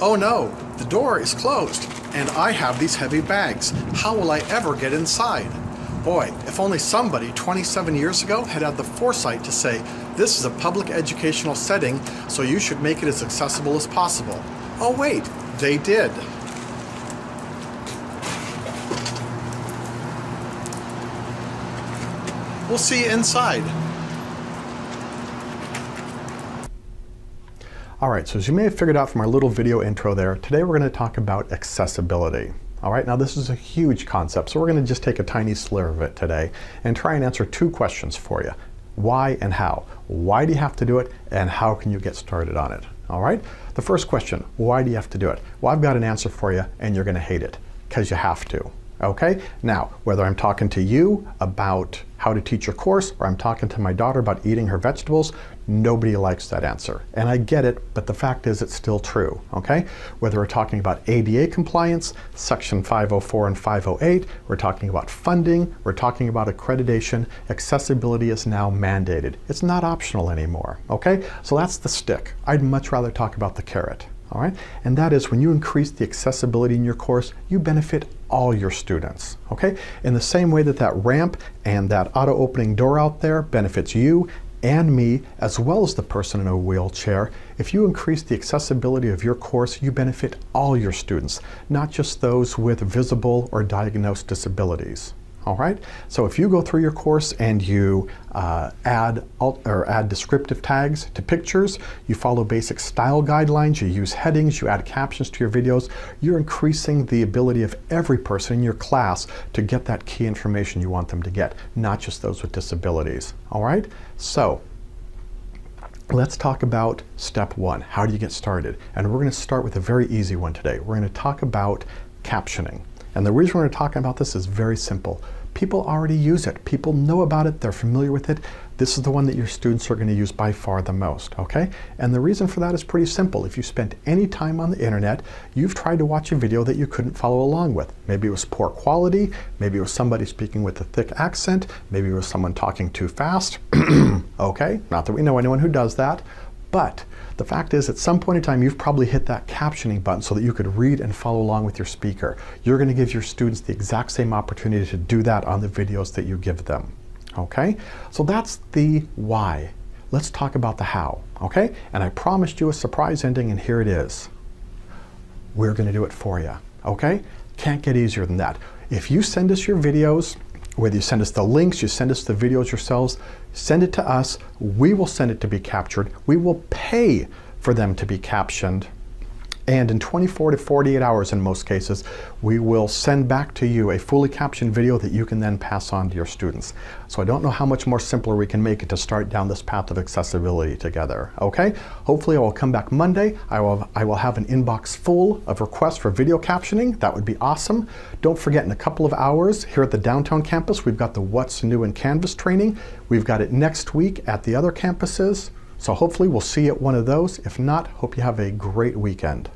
Oh no, the door is closed, and I have these heavy bags. How will I ever get inside? Boy, if only somebody 27 years ago had had the foresight to say, this is a public educational setting, so you should make it as accessible as possible. Oh wait, they did. We'll see you inside. All right, so as you may have figured out from our little video intro there, today we're going to talk about accessibility. All right, now this is a huge concept, so we're going to just take a tiny sliver of it today and try and answer two questions for you. Why and how? Why do you have to do it, and how can you get started on it? All right, the first question, why do you have to do it? Well, I've got an answer for you, and you're going to hate it, because you have to. Okay, now whether I'm talking to you about how to teach your course or I'm talking to my daughter about eating her vegetables, nobody likes that answer. And I get it, but the fact is it's still true, okay? Whether we're talking about ADA compliance, Section 504 and 508, we're talking about funding, we're talking about accreditation, accessibility is now mandated. It's not optional anymore, okay? So that's the stick. I'd much rather talk about the carrot. All right, and that is when you increase the accessibility in your course, you benefit all your students, okay? In the same way that that ramp and that auto-opening door out there benefits you and me, as well as the person in a wheelchair, if you increase the accessibility of your course, you benefit all your students, not just those with visible or diagnosed disabilities. All right, so if you go through your course and you add descriptive tags to pictures, you follow basic style guidelines, you use headings, you add captions to your videos, you're increasing the ability of every person in your class to get that key information you want them to get, not just those with disabilities. All right, so let's talk about step one. How do you get started? And we're going to start with a very easy one today. We're going to talk about captioning. And the reason we're talking about this is very simple. People already use it. People know about it. They're familiar with it. This is the one that your students are going to use by far the most, okay? And the reason for that is pretty simple. If you spent any time on the internet, you've tried to watch a video that you couldn't follow along with. Maybe it was poor quality. Maybe it was somebody speaking with a thick accent. Maybe it was someone talking too fast. Okay, not that we know anyone who does that. But the fact is, at some point in time, you've probably hit that captioning button so that you could read and follow along with your speaker. You're going to give your students the exact same opportunity to do that on the videos that you give them. Okay? So that's the why. Let's talk about the how. Okay? And I promised you a surprise ending, and here it is. We're going to do it for you. Okay? Can't get easier than that. If you send us your videos, whether you send us the links, you send us the videos yourselves, send it to us. We will send it to be captured. We will pay for them to be captioned. And in 24 to 48 hours in most cases, we will send back to you a fully captioned video that you can then pass on to your students. So I don't know how much more simpler we can make it to start down this path of accessibility together, okay? Hopefully I will come back Monday. I will have an inbox full of requests for video captioning. That would be awesome. Don't forget, in a couple of hours here at the downtown campus, we've got the What's New in Canvas training. We've got it next week at the other campuses. So hopefully we'll see you at one of those. If not, hope you have a great weekend.